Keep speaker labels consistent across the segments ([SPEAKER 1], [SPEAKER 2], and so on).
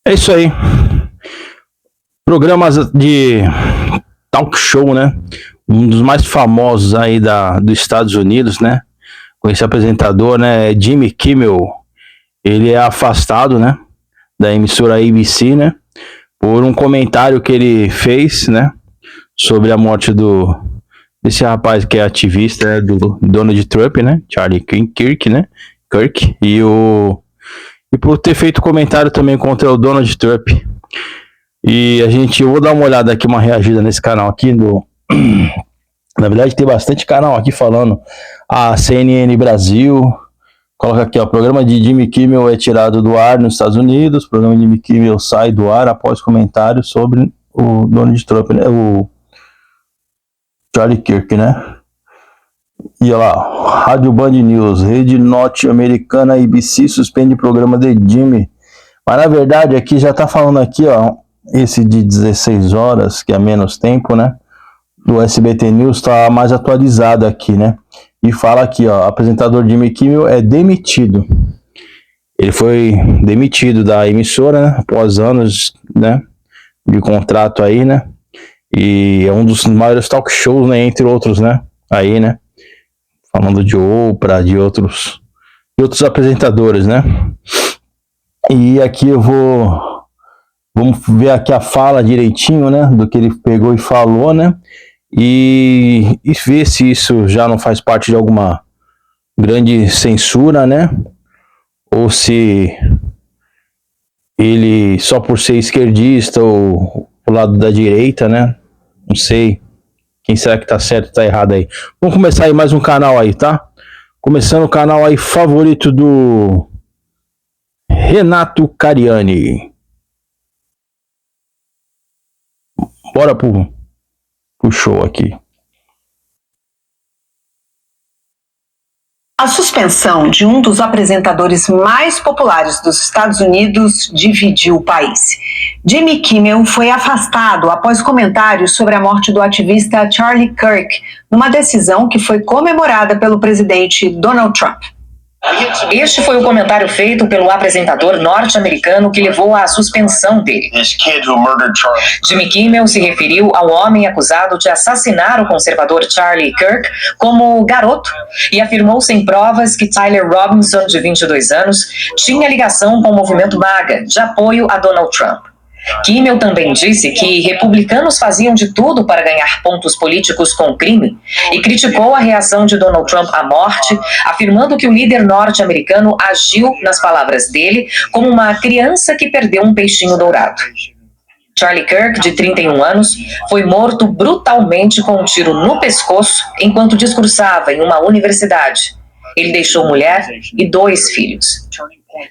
[SPEAKER 1] É isso aí. Programas de talk show, né? Um dos mais famosos aí dos Estados Unidos, né? Com esse apresentador, né? Jimmy Kimmel. Ele é afastado, né? Da emissora ABC, né? Por um comentário que ele fez, né? Sobre a morte desse rapaz que é ativista, né, do Donald Trump, né? Charlie Kirk, né? E por ter feito comentário também contra o Donald Trump. E eu vou dar uma olhada aqui, uma reagida nesse canal aqui na verdade tem bastante canal aqui falando. A CNN Brasil coloca aqui, ó, programa de Jimmy Kimmel é tirado do ar nos Estados Unidos, o programa de Jimmy Kimmel sai do ar após comentários sobre o Donald Trump, né? O Charlie Kirk, né? E olha lá, Rádio Band News, Rede Norte-Americana ABC suspende o programa de Jimmy. Mas na verdade aqui já tá falando aqui, ó, esse de 16 horas, que é menos tempo, né? Do SBT News tá mais atualizado aqui, né? E fala aqui, ó, apresentador Jimmy Kimmel é demitido. Ele foi demitido da emissora, né? Após anos, né? De contrato aí, né? E é um dos maiores talk shows, né? Entre outros, né? Aí, né? Falando de Oprah, de outros apresentadores, né? E aqui vamos ver aqui a fala direitinho, né? Do que ele pegou e falou, né? E ver se isso já não faz parte de alguma grande censura, né? Ou se ele, só por ser esquerdista ou o lado da direita, né? Não sei. Quem será que tá certo e tá errado aí? Vamos começar aí mais um canal aí, tá? Começando o canal aí favorito do Renato Cariani. Bora pro show aqui.
[SPEAKER 2] A suspensão de um dos apresentadores mais populares dos Estados Unidos dividiu o país. Jimmy Kimmel foi afastado após comentários sobre a morte do ativista Charlie Kirk, numa decisão que foi comemorada pelo presidente Donald Trump.
[SPEAKER 3] Este foi o comentário feito pelo apresentador norte-americano que levou à suspensão dele. Jimmy Kimmel se referiu ao homem acusado de assassinar o conservador Charlie Kirk como garoto e afirmou sem provas que Tyler Robinson, de 22 anos, tinha ligação com o movimento MAGA, de apoio a Donald Trump. Kimmel também disse que republicanos faziam de tudo para ganhar pontos políticos com o crime e criticou a reação de Donald Trump à morte, afirmando que o líder norte-americano agiu, nas palavras dele, como uma criança que perdeu um peixinho dourado. Charlie Kirk, de 31 anos, foi morto brutalmente com um tiro no pescoço enquanto discursava em uma universidade. Ele deixou mulher e 2 filhos.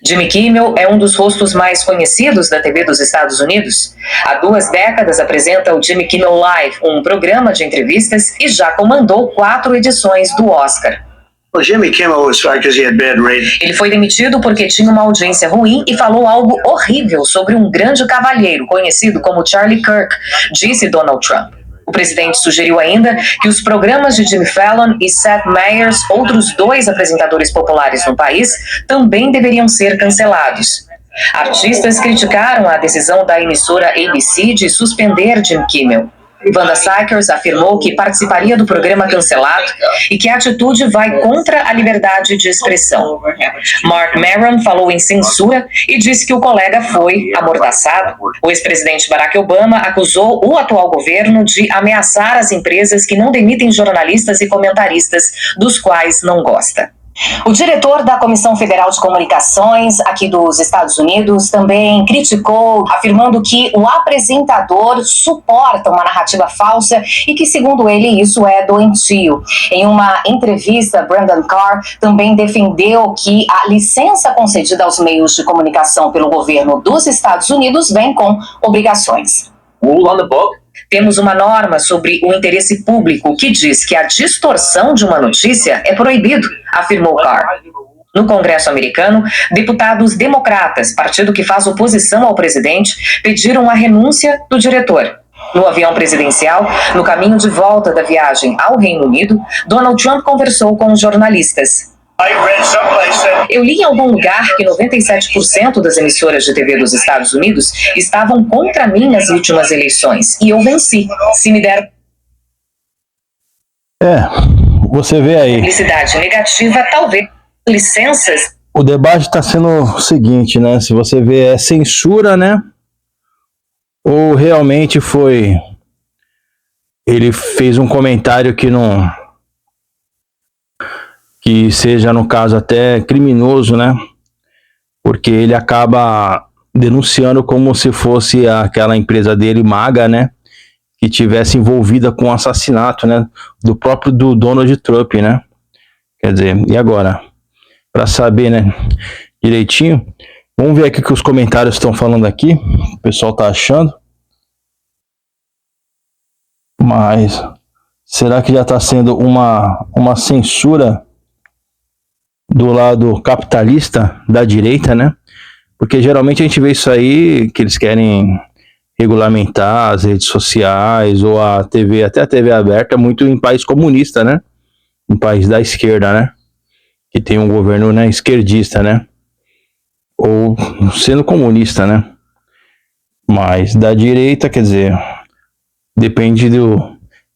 [SPEAKER 3] Jimmy Kimmel é um dos rostos mais conhecidos da TV dos Estados Unidos. Há 2 décadas apresenta o Jimmy Kimmel Live, um programa de entrevistas, e já comandou 4 edições do Oscar. Ele foi demitido porque tinha uma audiência ruim e falou algo horrível sobre um grande cavalheiro conhecido como Charlie Kirk, disse Donald Trump. O presidente sugeriu ainda que os programas de Jimmy Fallon e Seth Meyers, outros 2 apresentadores populares no país, também deveriam ser cancelados. Artistas criticaram a decisão da emissora ABC de suspender Jimmy Kimmel. Wanda Sykers afirmou que participaria do programa cancelado e que a atitude vai contra a liberdade de expressão. Mark Maron falou em censura e disse que o colega foi amordaçado. O ex-presidente Barack Obama acusou o atual governo de ameaçar as empresas que não demitem jornalistas e comentaristas, dos quais não gosta. O diretor da Comissão Federal de Comunicações aqui dos Estados Unidos também criticou, afirmando que o apresentador suporta uma narrativa falsa e que, segundo ele, isso é doentio. Em uma entrevista, Brandon Carr também defendeu que a licença concedida aos meios de comunicação pelo governo dos Estados Unidos vem com obrigações. Rule on the book. Temos uma norma sobre o interesse público que diz que a distorção de uma notícia é proibido, afirmou Carr. No Congresso americano, deputados democratas, partido que faz oposição ao presidente, pediram a renúncia do diretor. No avião presidencial, no caminho de volta da viagem ao Reino Unido, Donald Trump conversou com jornalistas. Eu li em algum lugar que 97% das emissoras de TV dos Estados Unidos estavam contra mim nas últimas eleições. E eu venci. Se me der
[SPEAKER 1] você vê aí.
[SPEAKER 3] publicidade negativa, talvez licenças.
[SPEAKER 1] O debate está sendo o seguinte, né? Se você vê, é censura, né? Ou realmente foi... Ele fez um comentário que não... que seja, no caso, até criminoso, né? Porque ele acaba denunciando como se fosse aquela empresa dele, Maga, né? Que tivesse envolvida com o assassinato, né? Do próprio Donald Trump, né? Quer dizer, e agora? Para saber, né? Direitinho. Vamos ver aqui o que os comentários estão falando aqui. O pessoal tá achando. Mas será que já está sendo uma censura do lado capitalista da direita, né? Porque geralmente a gente vê isso aí, que eles querem regulamentar as redes sociais ou a TV, até a TV aberta, muito em país comunista, né? Em país da esquerda, né? Que tem um governo, né, esquerdista, né? Ou sendo comunista, né? Mas da direita, quer dizer, depende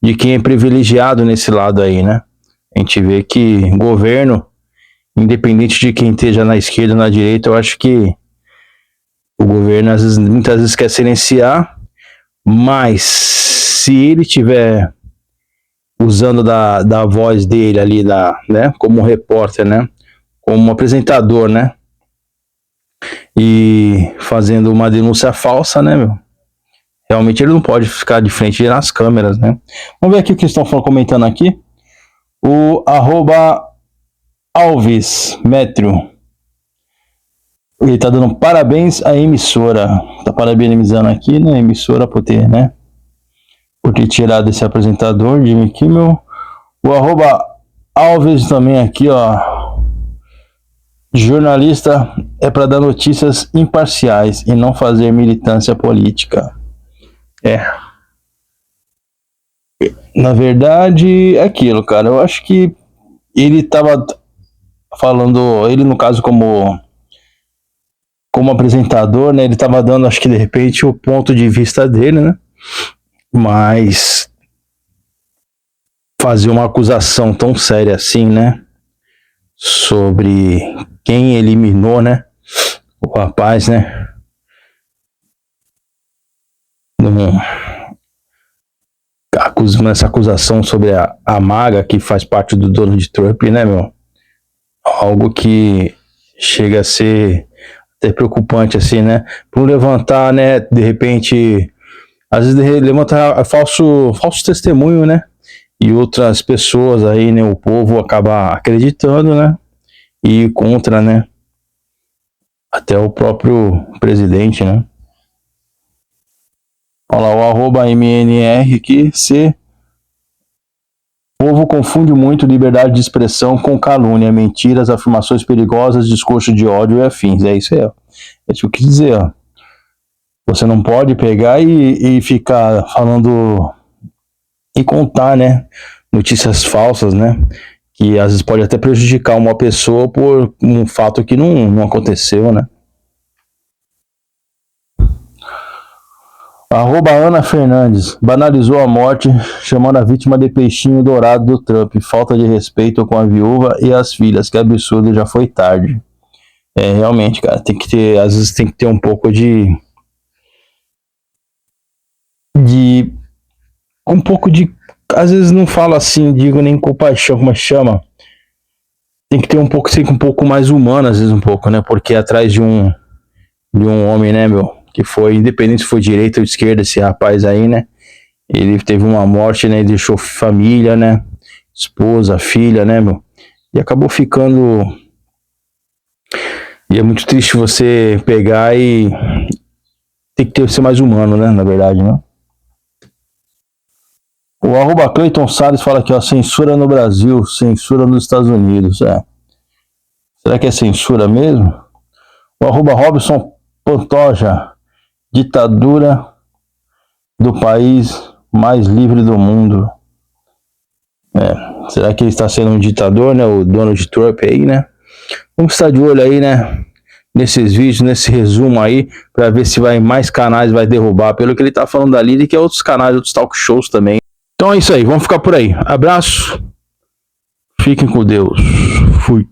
[SPEAKER 1] de quem é privilegiado nesse lado aí, né? A gente vê que governo, independente de quem esteja na esquerda ou na direita, eu acho que o governo muitas vezes quer silenciar, mas se ele tiver usando da voz dele ali, né, como repórter, né, como apresentador, né, e fazendo uma denúncia falsa, né, meu, realmente ele não pode ficar de frente nas câmeras, né. Vamos ver aqui o que estão comentando aqui. O @Alves Metro, ele tá dando parabéns à emissora, tá parabenizando aqui, né, a emissora por ter, né, por ter tirado esse apresentador, Jimmy Kimmel. O @Alves também aqui, ó, jornalista é para dar notícias imparciais e não fazer militância política. Na verdade, é aquilo, cara, eu acho que ele tava falando, ele no caso como apresentador, né, ele tava dando, acho que de repente, o ponto de vista dele, né, mas fazer uma acusação tão séria assim, né, sobre quem eliminou, né, o rapaz, né, essa acusação sobre a Maga, que faz parte do Donald Trump, né, meu, algo que chega a ser até preocupante, assim, né, por levantar, né, de repente, às vezes levantar falso testemunho, né, e outras pessoas aí, né, o povo acaba acreditando, né, e contra, né, até o próprio presidente, né. Olha lá, o @MNR aqui, o povo confunde muito liberdade de expressão com calúnia, mentiras, afirmações perigosas, discurso de ódio e afins. É isso aí, ó. É isso que eu quis dizer, ó. Você não pode pegar e ficar falando e contar, né, notícias falsas, né, que às vezes pode até prejudicar uma pessoa por um fato que não aconteceu, né. @Ana Fernandes banalizou a morte, chamando a vítima de peixinho dourado do Trump. Falta de respeito com a viúva e as filhas. Que absurdo, já foi tarde. Realmente, cara, tem que ter, às vezes tem que ter um pouco às vezes não falo assim, digo nem compaixão, como chama. Tem que ter um pouco mais humano, às vezes um pouco, né? Porque atrás de um homem, né, meu, que foi, independente se foi direita ou esquerda, esse rapaz aí, né, ele teve uma morte, né, deixou família, né, esposa, filha, né, meu, e acabou ficando, e é muito triste você pegar e tem que ser mais humano, né, na verdade, né. O @Cleiton Salles fala aqui, ó, censura no Brasil, censura nos Estados Unidos, será que é censura mesmo? O @Robson Pantoja, ditadura do país mais livre do mundo. Será que ele está sendo um ditador, né? O Donald Trump aí, né? Vamos estar de olho aí, né? Nesses vídeos, nesse resumo aí, para ver se vai mais canais vai derrubar, pelo que ele tá falando ali, que é outros canais, outros talk shows também. Então é isso aí, vamos ficar por aí. Abraço, fiquem com Deus, fui.